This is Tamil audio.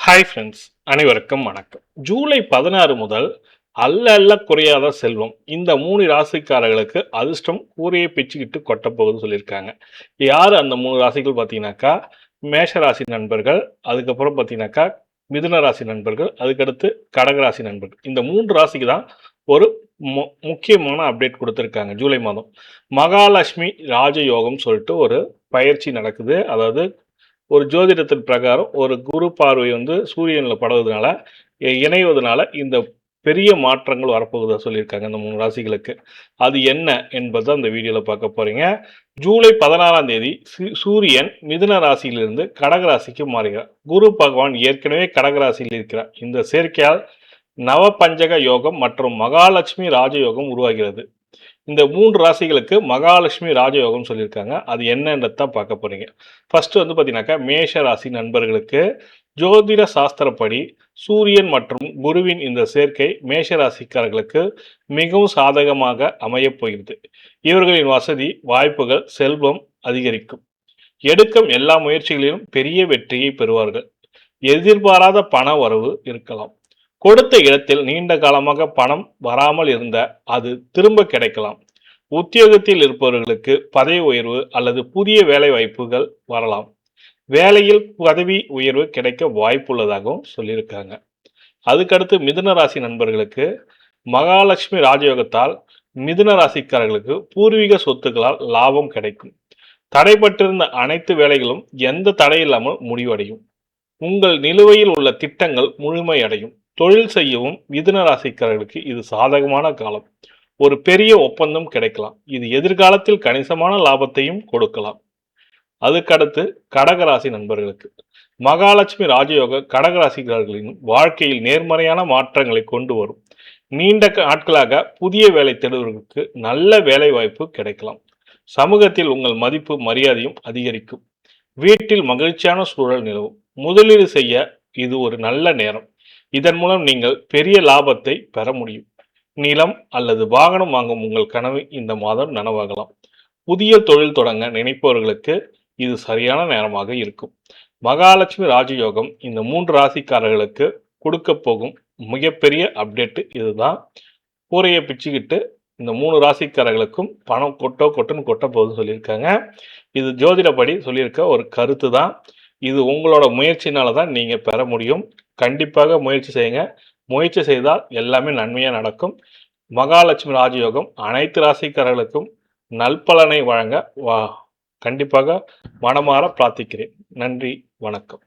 ஹாய் ஃப்ரெண்ட்ஸ், அனைவருக்கும் வணக்கம். ஜூலை 16 முதல் அல்ல அல்ல குறையாத செல்வம் இந்த 3 ராசிக்காரர்களுக்கு அதிர்ஷ்டம் கூரையை பிச்சுக்கிட்டு கொட்டப்போகுதுன்னு சொல்லியிருக்காங்க. யார் அந்த 3 ராசிகள் பார்த்தீங்கன்னாக்கா, மேஷ ராசி நண்பர்கள், அதுக்கப்புறம் பார்த்தீங்கன்னாக்கா மிதுன ராசி நண்பர்கள், அதுக்கடுத்து கடகராசி நண்பர்கள். இந்த 3 ராசிக்கு தான் ஒரு முக்கியமான அப்டேட் கொடுத்துருக்காங்க. ஜூலை மாதம் மகாலட்சுமி ராஜயோகம் சொல்லிட்டு ஒரு பயிற்சி நடக்குது. அதாவது ஒரு ஜோதிடத்தின் பிரகாரம் ஒரு குரு பார்வை சூரியனில் படுவதனால இணைவதனால இந்த பெரிய மாற்றங்கள் வரப்போகுதா சொல்லியிருக்காங்க இந்த 3 ராசிகளுக்கு. அது என்ன என்பதை அந்த வீடியோவில் பார்க்க போறீங்க. ஜூலை 16ஆம் தேதி சூரியன் மிதுன ராசியிலிருந்து கடகராசிக்கு மாறுகிறார். குரு பகவான் ஏற்கனவே கடகராசியில் இருக்கிறார். இந்த சேர்க்கையால் நவபஞ்சக யோகம் மற்றும் மகாலட்சுமி ராஜயோகம் உருவாகிறது. இந்த 3 ராசிகளுக்கு மகாலட்சுமி ராஜயோகம் சொல்லியிருக்காங்க. அது என்னன்றதான் பார்க்க போறீங்க. ஃபர்ஸ்ட் பார்த்தீங்கன்னாக்கா மேஷ ராசி நண்பர்களுக்கு ஜோதிட சாஸ்திரப்படி சூரியன் மற்றும் குருவின் இந்த சேர்க்கை மேஷ ராசிக்காரர்களுக்கு மிகவும் சாதகமாக அமையப் போகிறது. இவர்களின் வசதி வாய்ப்புகள் செல்வம் அதிகரிக்கும். எடுக்கும் எல்லா முயற்சிகளிலும் பெரிய வெற்றியை பெறுவார்கள். எதிர்பாராத பண வரவு இருக்கலாம். கொடுத்த இடத்தில் நீண்ட காலமாக பணம் வராமல் இருந்த அது திரும்ப கிடைக்கலாம். உத்தியோகத்தில் இருப்பவர்களுக்கு பதவி உயர்வு அல்லது புதிய வேலை வாய்ப்புகள் வரலாம். வேலையில் பதவி உயர்வு கிடைக்க வாய்ப்புள்ளதாகவும் சொல்லியிருக்காங்க. அதுக்கடுத்து மிதுன ராசி நண்பர்களுக்கு மகாலட்சுமி ராஜயோகத்தால் மிதுன ராசிக்காரர்களுக்கு பூர்வீக சொத்துக்களால் லாபம் கிடைக்கும். தடைப்பட்டிருந்த அனைத்து வேலைகளும் எந்த தடையில்லாமல் முடிவடையும். உங்கள் நிலுவையில் உள்ள திட்டங்கள் முழுமையடையும். தொழில் செய்யவும் மிதுன ராசிக்காரர்களுக்கு இது சாதகமான காலம். ஒரு பெரிய ஒப்பந்தம் கிடைக்கலாம். இது எதிர்காலத்தில் கணிசமான லாபத்தையும் கொடுக்கலாம். அதுக்கடுத்து கடகராசி நண்பர்களுக்கு மகாலட்சுமி ராஜயோக கடகராசிக்காரர்களின் வாழ்க்கையில் நேர்மறையான மாற்றங்களை கொண்டு வரும். நீண்ட நாட்களாக புதிய வேலை தேடுவதற்கு நல்ல வேலை வாய்ப்பு கிடைக்கலாம். சமூகத்தில் உங்கள் மதிப்பு மரியாதையும் அதிகரிக்கும். வீட்டில் மகிழ்ச்சியான சூழல் நிலவும். முதலீடு செய்ய இது ஒரு நல்ல நேரம். இதன் மூலம் நீங்கள் பெரிய லாபத்தை பெற முடியும். நிலம் அல்லது வாகனம் வாங்கும் உங்கள் கனவு இந்த மாதம் நனவாகலாம். புதிய தொழில் தொடங்க நினைப்பவர்களுக்கு இது சரியான நேரமாக இருக்கும். மகாலட்சுமி ராஜயோகம் இந்த 3 ராசிக்காரர்களுக்கு கொடுக்க போகும் மிகப்பெரிய அப்டேட் இதுதான். கூரையை பிச்சுக்கிட்டு இந்த 3 ராசிக்காரர்களுக்கும் பணம் கொட்டுன்னு கொட்ட போகுதுன்னு சொல்லியிருக்காங்க. இது ஜோதிடப்படி சொல்லியிருக்க ஒரு கருத்து தான். இது உங்களோட முயற்சினால தான் நீங்கள் பெற முடியும். கண்டிப்பாக முயற்சி செய்யுங்க. முயற்சி செய்தால் எல்லாமே நன்மையாக நடக்கும். மகாலட்சுமி ராஜயோகம் அனைத்து ராசிக்காரர்களுக்கும் நல்பலனை வழங்க கண்டிப்பாக மனமாற பிரார்த்திக்கிறேன். நன்றி, வணக்கம்.